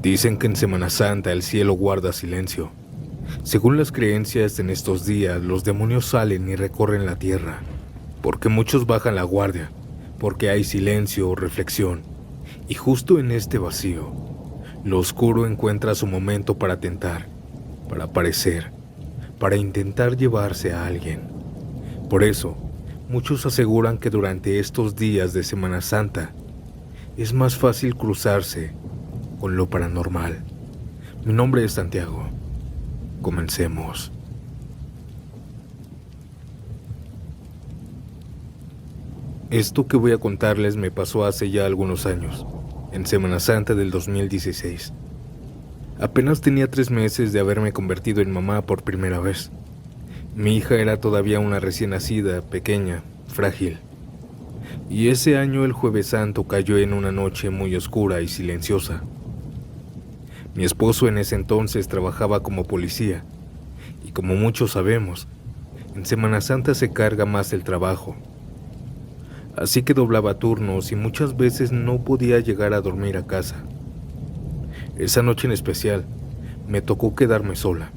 Dicen que en Semana Santa el cielo guarda silencio. Según las creencias, en estos días los demonios salen y recorren la tierra, porque muchos bajan la guardia, porque hay silencio o reflexión, y justo en este vacío, lo oscuro encuentra su momento para tentar, para aparecer, para intentar llevarse a alguien. Por eso, muchos aseguran que durante estos días de Semana Santa es más fácil cruzarse con lo paranormal. Mi nombre es Santiago. Comencemos. Esto que voy a contarles me pasó hace ya algunos años, en Semana Santa del 2016. Apenas tenía 3 meses de haberme convertido en mamá por primera vez. Mi hija era todavía una recién nacida, pequeña, frágil. Y ese año el Jueves Santo cayó en una noche muy oscura y silenciosa. Mi esposo en ese entonces trabajaba como policía, y como muchos sabemos, en Semana Santa se carga más el trabajo. Así que doblaba turnos y muchas veces no podía llegar a dormir a casa. Esa noche en especial, me tocó quedarme sola.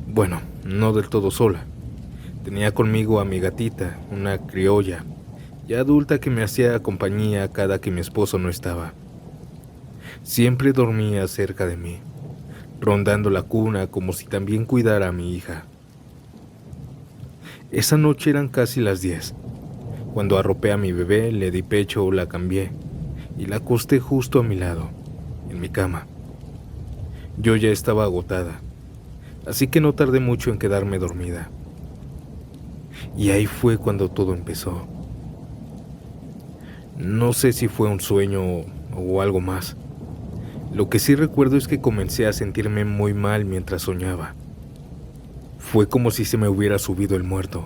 Bueno, no del todo sola. Tenía conmigo a mi gatita, una criolla, ya adulta que me hacía compañía cada que mi esposo no estaba. Siempre dormía cerca de mí, rondando la cuna como si también cuidara a mi hija. Esa noche eran casi las 10. Cuando arropé a mi bebé, le di pecho, la cambié y la acosté justo a mi lado, en mi cama. Yo ya estaba agotada, así que no tardé mucho en quedarme dormida. Y ahí fue cuando todo empezó. No sé si fue un sueño o algo más. Lo que sí recuerdo es que comencé a sentirme muy mal mientras soñaba. Fue como si se me hubiera subido el muerto.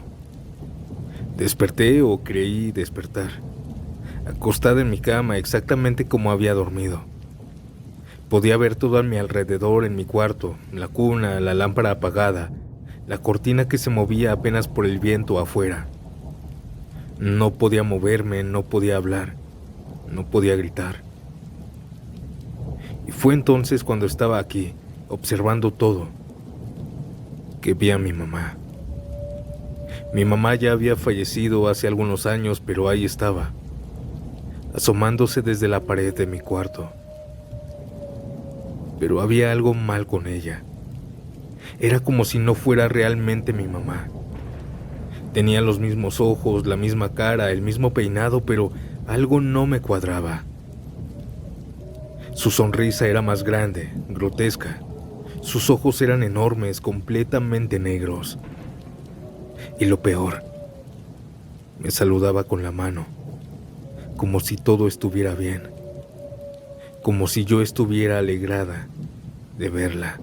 Desperté o creí despertar, acostada en mi cama exactamente como había dormido. Podía ver todo a mi alrededor en mi cuarto, la cuna, la lámpara apagada, la cortina que se movía apenas por el viento afuera. No podía moverme, no podía hablar, no podía gritar. Y fue entonces cuando estaba aquí, observando todo, que vi a mi mamá. Mi mamá ya había fallecido hace algunos años, pero ahí estaba, asomándose desde la pared de mi cuarto. Pero había algo mal con ella. Era como si no fuera realmente mi mamá. Tenía los mismos ojos, la misma cara, el mismo peinado, pero algo no me cuadraba. Su sonrisa era más grande, grotesca. Sus ojos eran enormes, completamente negros. Y lo peor, me saludaba con la mano, como si todo estuviera bien, como si yo estuviera alegrada de verla.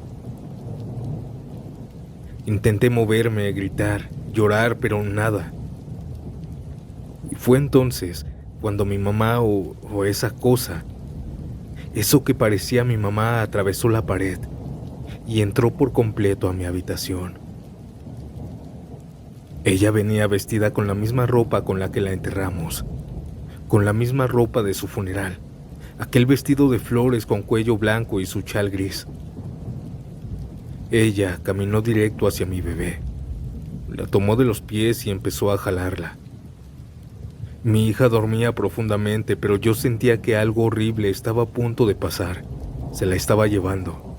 Intenté moverme, gritar, llorar, pero nada. Y fue entonces cuando mi mamá o esa cosa, eso que parecía mi mamá, atravesó la pared y entró por completo a mi habitación. Ella venía vestida con la misma ropa con la que la enterramos, con la misma ropa de su funeral, aquel vestido de flores con cuello blanco y su chal gris. Ella caminó directo hacia mi bebé, la tomó de los pies y empezó a jalarla. Mi hija dormía profundamente, pero yo sentía que algo horrible estaba a punto de pasar. Se la estaba llevando.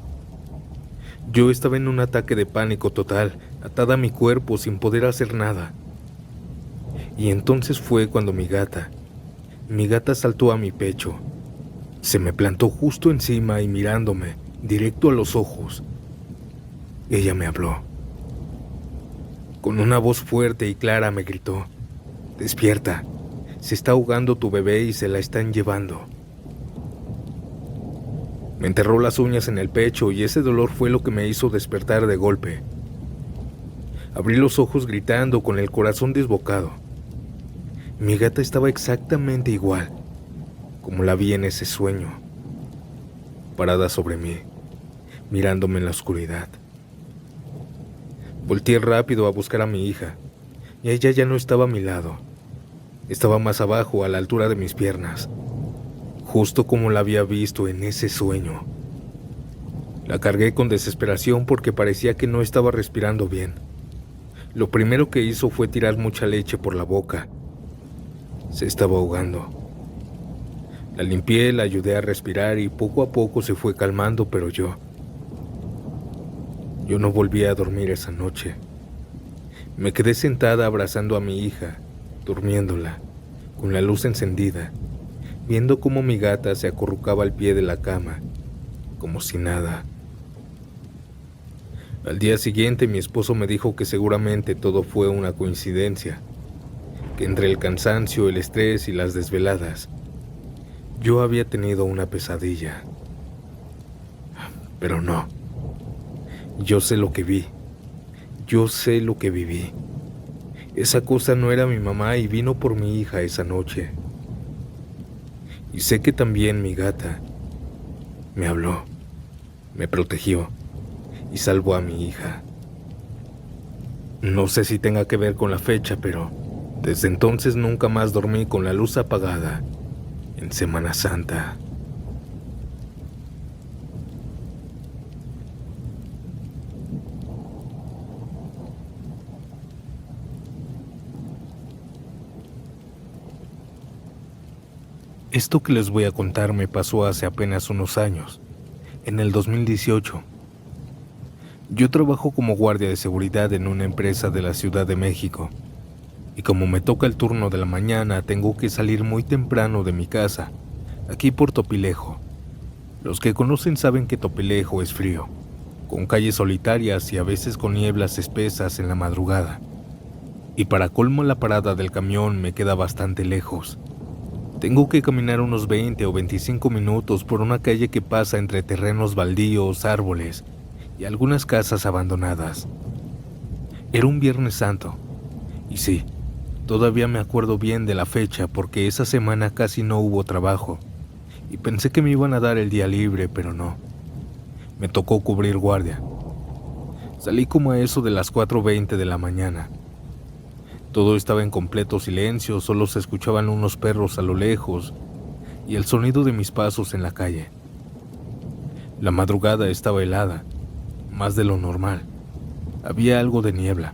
Yo estaba en un ataque de pánico total, atada a mi cuerpo sin poder hacer nada. Y entonces fue cuando mi gata saltó a mi pecho. Se me plantó justo encima y mirándome, directo a los ojos. Ella me habló. Con una voz fuerte y clara me gritó: «Despierta, se está ahogando tu bebé y se la están llevando». Me enterró las uñas en el pecho y ese dolor fue lo que me hizo despertar de golpe. Abrí los ojos gritando, con el corazón desbocado. Mi gata estaba exactamente igual como la vi en ese sueño, parada sobre mí, mirándome en la oscuridad. Volteé rápido a buscar a mi hija, y ella ya no estaba a mi lado. Estaba más abajo, a la altura de mis piernas, justo como la había visto en ese sueño. La cargué con desesperación porque parecía que no estaba respirando bien. Lo primero que hizo fue tirar mucha leche por la boca. Se estaba ahogando. La limpié, la ayudé a respirar y poco a poco se fue calmando, pero yo no volví a dormir esa noche. Me quedé sentada abrazando a mi hija, durmiéndola, con la luz encendida, viendo cómo mi gata se acurrucaba al pie de la cama, como si nada. Al día siguiente mi esposo me dijo que seguramente todo fue una coincidencia, que entre el cansancio, el estrés y las desveladas, yo había tenido una pesadilla. Pero no. Yo sé lo que vi. Yo sé lo que viví. Esa cosa no era mi mamá y vino por mi hija esa noche. Y sé que también mi gata me habló, me protegió y salvó a mi hija. No sé si tenga que ver con la fecha, pero desde entonces nunca más dormí con la luz apagada en Semana Santa. Esto que les voy a contar me pasó hace apenas unos años, en el 2018. Yo trabajo como guardia de seguridad en una empresa de la Ciudad de México, y como me toca el turno de la mañana, tengo que salir muy temprano de mi casa, aquí por Topilejo. Los que conocen saben que Topilejo es frío, con calles solitarias y a veces con nieblas espesas en la madrugada. Y para colmo la parada del camión me queda bastante lejos. Tengo que caminar unos 20 o 25 minutos por una calle que pasa entre terrenos baldíos, árboles y algunas casas abandonadas. Era un Viernes Santo, y sí, todavía me acuerdo bien de la fecha porque esa semana casi no hubo trabajo, y pensé que me iban a dar el día libre, pero no. Me tocó cubrir guardia. Salí como a eso de las 4:20 de la mañana. Todo estaba en completo silencio, solo se escuchaban unos perros a lo lejos y el sonido de mis pasos en la calle. La madrugada estaba helada, más de lo normal. Había algo de niebla.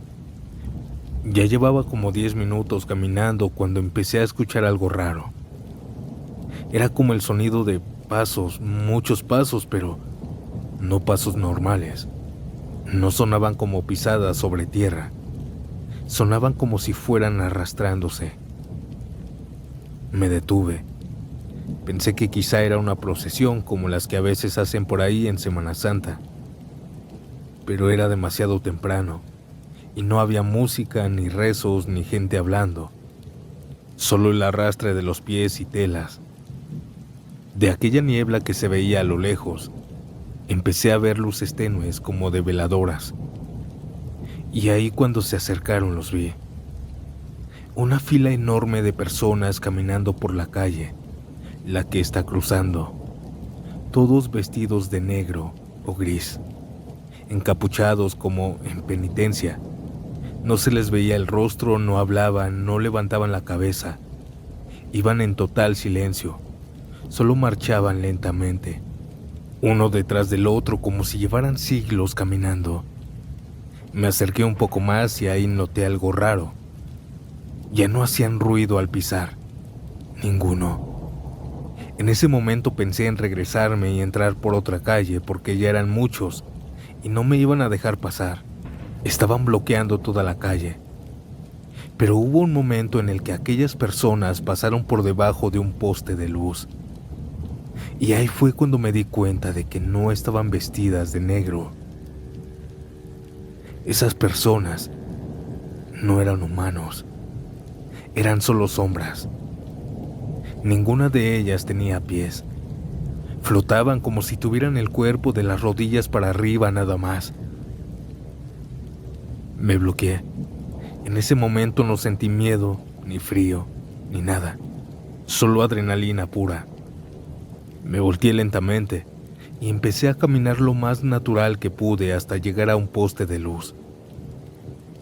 Ya llevaba como 10 minutos caminando cuando empecé a escuchar algo raro. Era como el sonido de pasos, muchos pasos, pero no pasos normales. No sonaban como pisadas sobre tierra. Sonaban como si fueran arrastrándose. Me detuve. Pensé que quizá era una procesión como las que a veces hacen por ahí en Semana Santa. Pero era demasiado temprano y no había música, ni rezos, ni gente hablando. Solo el arrastre de los pies y telas. De aquella niebla que se veía a lo lejos, empecé a ver luces tenues como de veladoras. Y ahí cuando se acercaron los vi. Una fila enorme de personas caminando por la calle, la que está cruzando, todos vestidos de negro o gris, encapuchados como en penitencia. No se les veía el rostro, no hablaban, no levantaban la cabeza. Iban en total silencio, solo marchaban lentamente, uno detrás del otro como si llevaran siglos caminando. Me acerqué un poco más y ahí noté algo raro. Ya no hacían ruido al pisar. Ninguno. En ese momento pensé en regresarme y entrar por otra calle porque ya eran muchos y no me iban a dejar pasar. Estaban bloqueando toda la calle. Pero hubo un momento en el que aquellas personas pasaron por debajo de un poste de luz. Y ahí fue cuando me di cuenta de que no estaban vestidas de negro. Esas personas no eran humanos, eran solo sombras. Ninguna de ellas tenía pies. Flotaban como si tuvieran el cuerpo de las rodillas para arriba nada más. Me bloqueé. En ese momento no sentí miedo, ni frío, ni nada. Solo adrenalina pura. Me volteé lentamente y empecé a caminar lo más natural que pude hasta llegar a un poste de luz.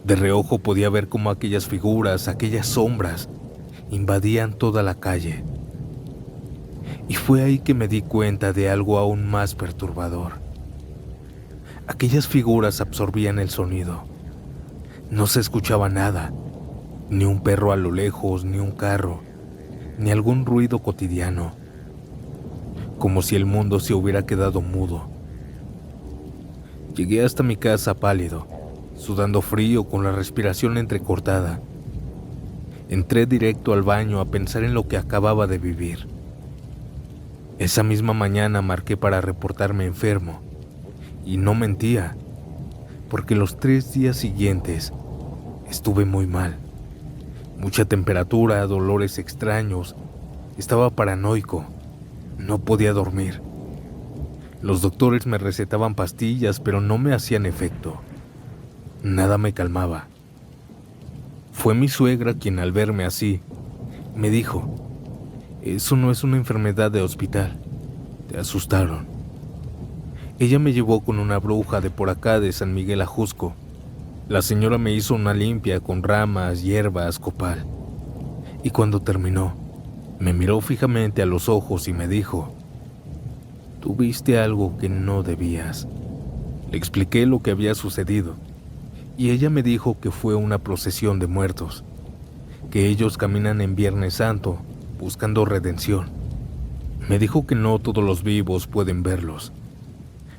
De reojo podía ver cómo aquellas figuras, aquellas sombras, invadían toda la calle. Y fue ahí que me di cuenta de algo aún más perturbador. Aquellas figuras absorbían el sonido. No se escuchaba nada, ni un perro a lo lejos, ni un carro, ni algún ruido cotidiano, como si el mundo se hubiera quedado mudo. Llegué hasta mi casa pálido, sudando frío con la respiración entrecortada. Entré directo al baño a pensar en lo que acababa de vivir. Esa misma mañana marqué para reportarme enfermo, y no mentía, porque los 3 días siguientes estuve muy mal. Mucha temperatura, dolores extraños, estaba paranoico, no podía dormir. Los doctores me recetaban pastillas, pero no me hacían efecto. Nada me calmaba. Fue mi suegra quien, al verme así, me dijo: «Eso no es una enfermedad de hospital, te asustaron». Ella me llevó con una bruja de por acá de San Miguel Ajusco. La señora me hizo una limpia con ramas, hierbas, copal. Y cuando terminó, me miró fijamente a los ojos y me dijo: «Tú viste algo que no debías». Le expliqué lo que había sucedido, y ella me dijo que fue una procesión de muertos, que ellos caminan en Viernes Santo buscando redención. Me dijo que no todos los vivos pueden verlos,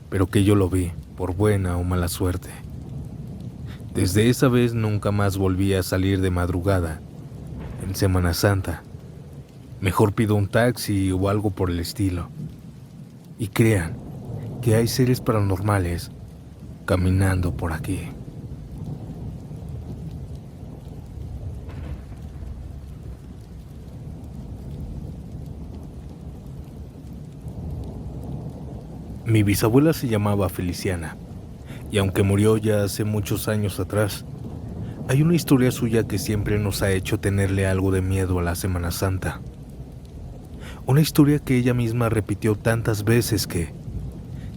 pero que yo lo vi, por buena o mala suerte. Desde esa vez nunca más volví a salir de madrugada en Semana Santa. Mejor pido un taxi o algo por el estilo. Y crean que hay seres paranormales caminando por aquí. Mi bisabuela se llamaba Feliciana, y aunque murió ya hace muchos años atrás, hay una historia suya que siempre nos ha hecho tenerle algo de miedo a la Semana Santa. Una historia que ella misma repitió tantas veces que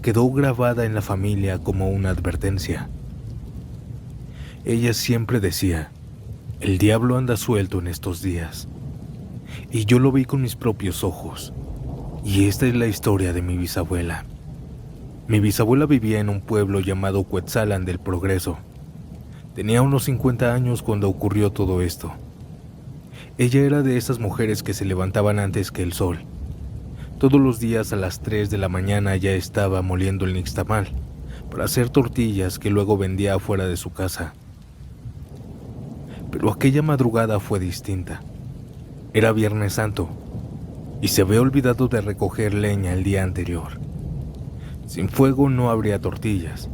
quedó grabada en la familia como una advertencia. Ella siempre decía: «El diablo anda suelto en estos días». Y yo lo vi con mis propios ojos. Y esta es la historia de mi bisabuela. Mi bisabuela vivía en un pueblo llamado Cuetzalan del Progreso. Tenía unos 50 años cuando ocurrió todo esto. Ella era de esas mujeres que se levantaban antes que el sol. Todos los días a las 3 de la mañana ya estaba moliendo el nixtamal para hacer tortillas que luego vendía afuera de su casa. Pero aquella madrugada fue distinta. Era Viernes Santo y se había olvidado de recoger leña el día anterior. Sin fuego no habría tortillas,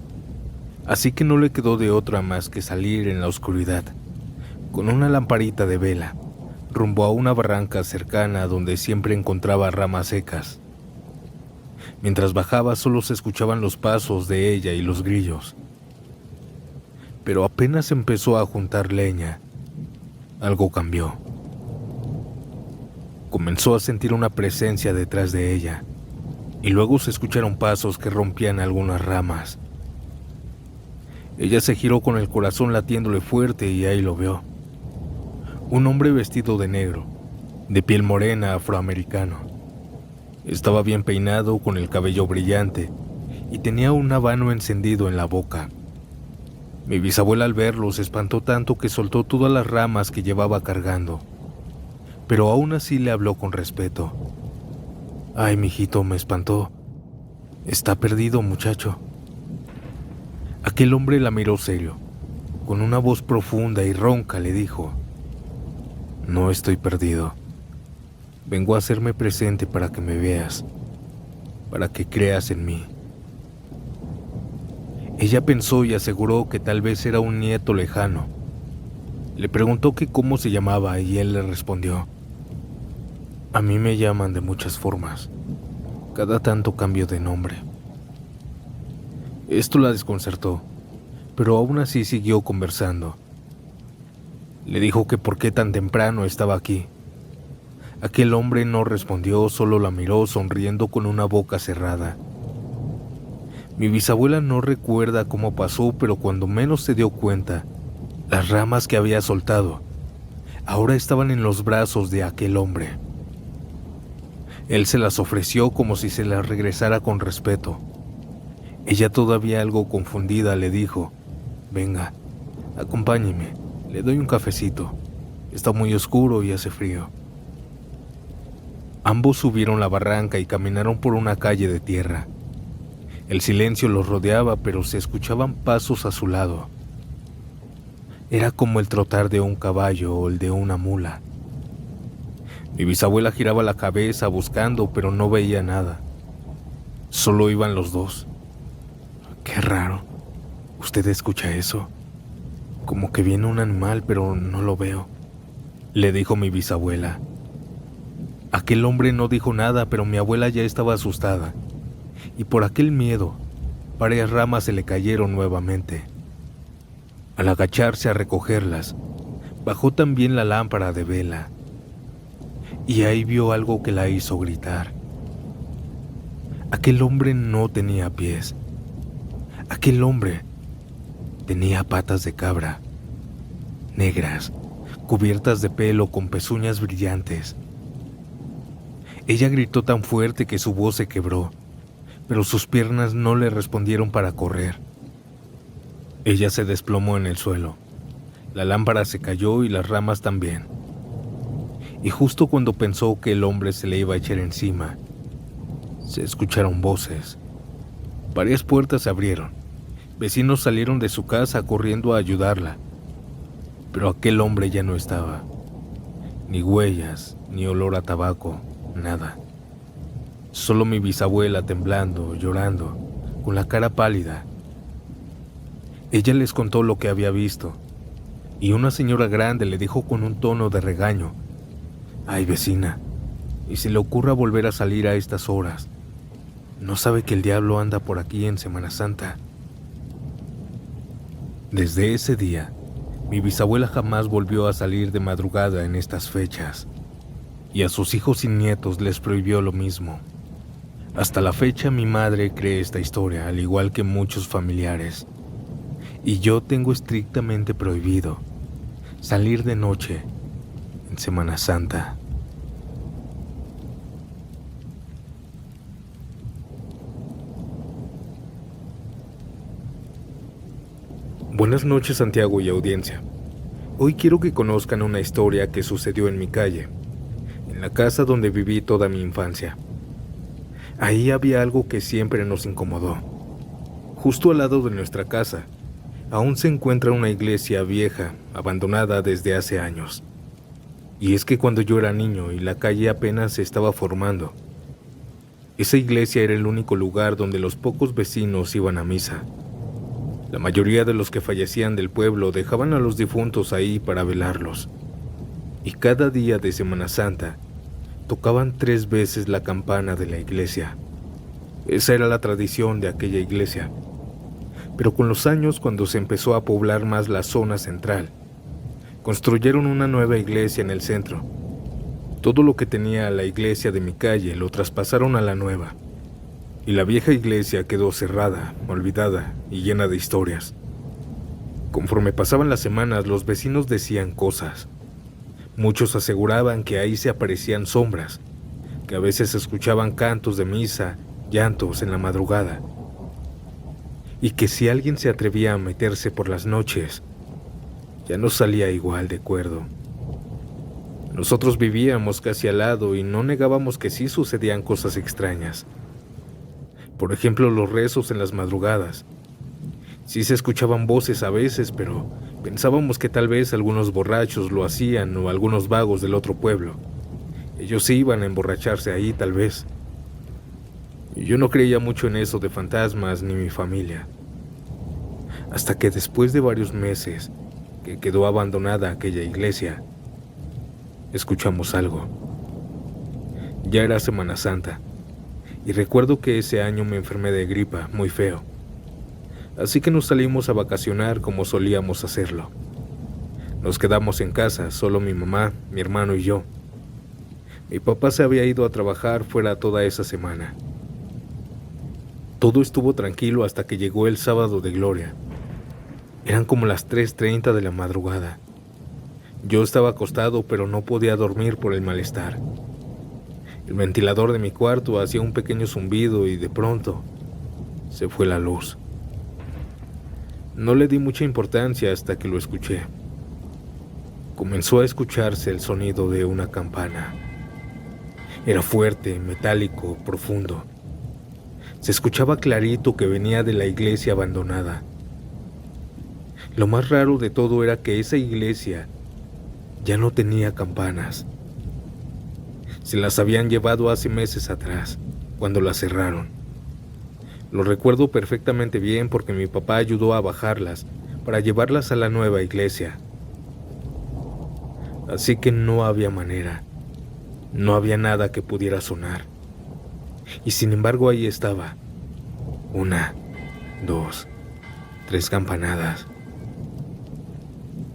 así que no le quedó de otra más que salir en la oscuridad, con una lamparita de vela, rumbo a una barranca cercana donde siempre encontraba ramas secas. Mientras bajaba solo se escuchaban los pasos de ella y los grillos. Pero apenas empezó a juntar leña, algo cambió. Comenzó a sentir una presencia detrás de ella, y luego se escucharon pasos que rompían algunas ramas. Ella se giró con el corazón latiéndole fuerte y ahí lo vio. Un hombre vestido de negro, de piel morena, afroamericano. Estaba bien peinado, con el cabello brillante, y tenía un habano encendido en la boca. Mi bisabuela al verlo se espantó tanto que soltó todas las ramas que llevaba cargando, pero aún así le habló con respeto. «Ay, mijito, me espantó. Está perdido, muchacho». Aquel hombre la miró serio. Con una voz profunda y ronca le dijo: «No estoy perdido. Vengo a hacerme presente para que me veas, para que creas en mí». Ella pensó y aseguró que tal vez era un nieto lejano. Le preguntó que cómo se llamaba y él le respondió: «A mí me llaman de muchas formas. Cada tanto cambio de nombre». Esto la desconcertó, pero aún así siguió conversando. Le dijo que por qué tan temprano estaba aquí. Aquel hombre no respondió, solo la miró sonriendo con una boca cerrada. Mi bisabuela no recuerda cómo pasó, pero cuando menos se dio cuenta, las ramas que había soltado ahora estaban en los brazos de aquel hombre. Él se las ofreció como si se las regresara con respeto, Ella, todavía algo confundida, le dijo: «Venga, acompáñeme, le doy un cafecito. Está muy oscuro y hace frío». Ambos subieron la barranca y caminaron por una calle de tierra. El silencio los rodeaba, pero se escuchaban pasos a su lado. Era como el trotar de un caballo o el de una mula. Mi bisabuela giraba la cabeza buscando, pero no veía nada. Solo iban los dos. «Qué raro. ¿Usted escucha eso? Como que viene un animal, pero no lo veo», le dijo mi bisabuela. Aquel hombre no dijo nada, pero mi abuela ya estaba asustada, y por aquel miedo, varias ramas se le cayeron nuevamente. Al agacharse a recogerlas, bajó también la lámpara de vela, y ahí vio algo que la hizo gritar. Aquel hombre no tenía pies. Aquel hombre tenía patas de cabra, negras, cubiertas de pelo con pezuñas brillantes. Ella gritó tan fuerte que su voz se quebró, pero sus piernas no le respondieron para correr. Ella se desplomó en el suelo. La lámpara se cayó y las ramas también. Y justo cuando pensó que el hombre se le iba a echar encima, se escucharon voces. Varias puertas se abrieron. Vecinos salieron de su casa corriendo a ayudarla. Pero aquel hombre ya no estaba. Ni huellas, ni olor a tabaco, nada. Solo mi bisabuela temblando, llorando, con la cara pálida. Ella les contó lo que había visto, y una señora grande le dijo con un tono de regaño: «Ay, vecina, y si le ocurra volver a salir a estas horas, ¿no sabe que el diablo anda por aquí en Semana Santa?». Desde ese día, mi bisabuela jamás volvió a salir de madrugada en estas fechas, y a sus hijos y nietos les prohibió lo mismo. Hasta la fecha mi madre cree esta historia, al igual que muchos familiares, y yo tengo estrictamente prohibido salir de noche en Semana Santa. Buenas noches, Santiago y audiencia. Hoy quiero que conozcan una historia que sucedió en mi calle, en la casa donde viví toda mi infancia. Ahí había algo que siempre nos incomodó. Justo al lado de nuestra casa, aún se encuentra una iglesia vieja, abandonada desde hace años. Y es que cuando yo era niño y la calle apenas se estaba formando, esa iglesia era el único lugar donde los pocos vecinos iban a misa. La mayoría de los que fallecían del pueblo dejaban a los difuntos ahí para velarlos. Y cada día de Semana Santa tocaban 3 veces la campana de la iglesia. Esa era la tradición de aquella iglesia. Pero con los años, cuando se empezó a poblar más la zona central, construyeron una nueva iglesia en el centro. Todo lo que tenía la iglesia de mi calle lo traspasaron a la nueva. Y la vieja iglesia quedó cerrada, olvidada y llena de historias. Conforme pasaban las semanas, los vecinos decían cosas. Muchos aseguraban que ahí se aparecían sombras, que a veces escuchaban cantos de misa, llantos en la madrugada, y que si alguien se atrevía a meterse por las noches, ya no salía igual de cuerdo. Nosotros vivíamos casi al lado y no negábamos que sí sucedían cosas extrañas. Por ejemplo, los rezos en las madrugadas. Sí se escuchaban voces a veces, pero pensábamos que tal vez algunos borrachos lo hacían o algunos vagos del otro pueblo. Ellos sí iban a emborracharse ahí, tal vez. Y yo no creía mucho en eso de fantasmas ni mi familia. Hasta que después de varios meses que quedó abandonada aquella iglesia, escuchamos algo. Ya era Semana Santa. Y recuerdo que ese año me enfermé de gripa, muy feo. Así que nos salimos a vacacionar como solíamos hacerlo. Nos quedamos en casa, solo mi mamá, mi hermano y yo. Mi papá se había ido a trabajar fuera toda esa semana. Todo estuvo tranquilo hasta que llegó el sábado de gloria. Eran como las 3:30 de la madrugada. Yo estaba acostado, pero no podía dormir por el malestar. El ventilador de mi cuarto hacía un pequeño zumbido y de pronto se fue la luz. No le di mucha importancia hasta que lo escuché. Comenzó a escucharse el sonido de una campana. Era fuerte, metálico, profundo. Se escuchaba clarito que venía de la iglesia abandonada. Lo más raro de todo era que esa iglesia ya no tenía campanas. Se las habían llevado hace meses atrás, cuando la cerraron. Lo recuerdo perfectamente bien porque mi papá ayudó a bajarlas para llevarlas a la nueva iglesia. Así que no había manera, no había nada que pudiera sonar. Y sin embargo ahí estaba. 1, 2, 3 campanadas.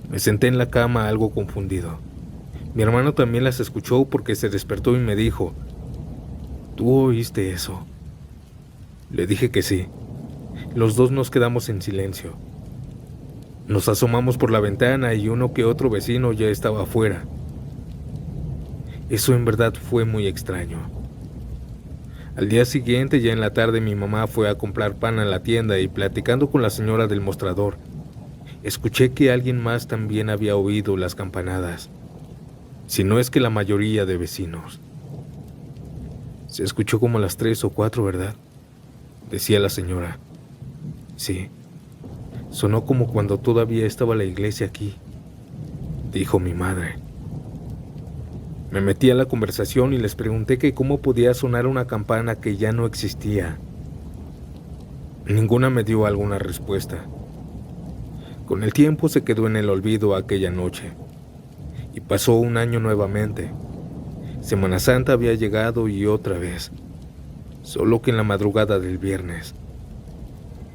Me senté en la cama algo confundido. Mi hermano también las escuchó porque se despertó y me dijo: ¿Tú oíste eso? Le dije que sí. Los dos nos quedamos en silencio. Nos asomamos por la ventana y uno que otro vecino ya estaba afuera. Eso en verdad fue muy extraño. Al día siguiente, ya en la tarde, mi mamá fue a comprar pan a la tienda y platicando con la señora del mostrador, escuché que alguien más también había oído las campanadas, si no es que la mayoría de vecinos. Se escuchó como a las 3 o 4, ¿verdad?, decía la señora. Sí, sonó como cuando todavía estaba la iglesia aquí, dijo mi madre. Me metí a la conversación y les pregunté que cómo podía sonar una campana que ya no existía. Ninguna me dio alguna respuesta. Con el tiempo se quedó en el olvido aquella noche. Y pasó un año nuevamente. Semana Santa había llegado y otra vez. Solo que en la madrugada del viernes.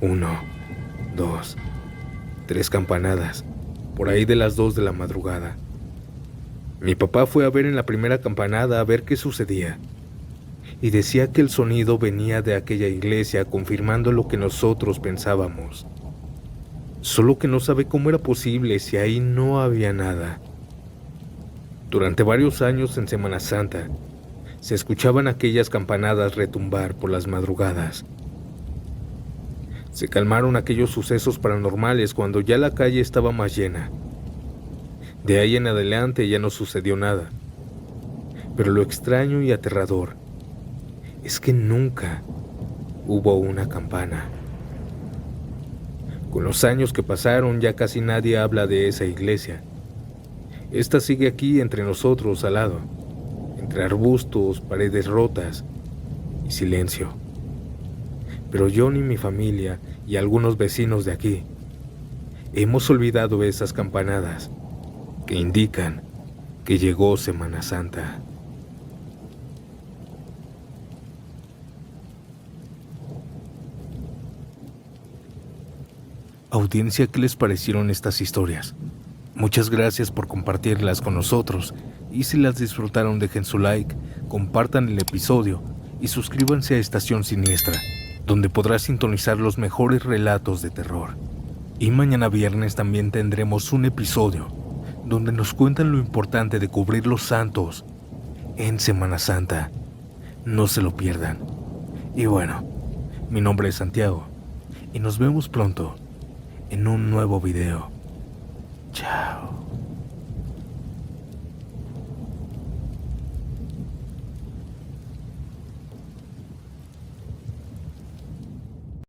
1, 2, 3 campanadas. Por ahí de las 2 de la madrugada. Mi papá fue a ver en la primera campanada a ver qué sucedía. Y decía que el sonido venía de aquella iglesia, confirmando lo que nosotros pensábamos. Solo que no sabe cómo era posible si ahí no había nada. Durante varios años en Semana Santa, se escuchaban aquellas campanadas retumbar por las madrugadas. Se calmaron aquellos sucesos paranormales cuando ya la calle estaba más llena. De ahí en adelante ya no sucedió nada. Pero lo extraño y aterrador es que nunca hubo una campana. Con los años que pasaron ya casi nadie habla de esa iglesia. Esta sigue aquí entre nosotros al lado, entre arbustos, paredes rotas y silencio. Pero yo ni mi familia y algunos vecinos de aquí hemos olvidado esas campanadas que indican que llegó Semana Santa. Audiencia, ¿qué les parecieron estas historias? Muchas gracias por compartirlas con nosotros y si las disfrutaron dejen su like, compartan el episodio y suscríbanse a Estación Siniestra, donde podrás sintonizar los mejores relatos de terror. Y mañana viernes también tendremos un episodio donde nos cuentan lo importante de cubrir los santos en Semana Santa. No se lo pierdan. Y bueno, mi nombre es Santiago y nos vemos pronto en un nuevo video. Chao.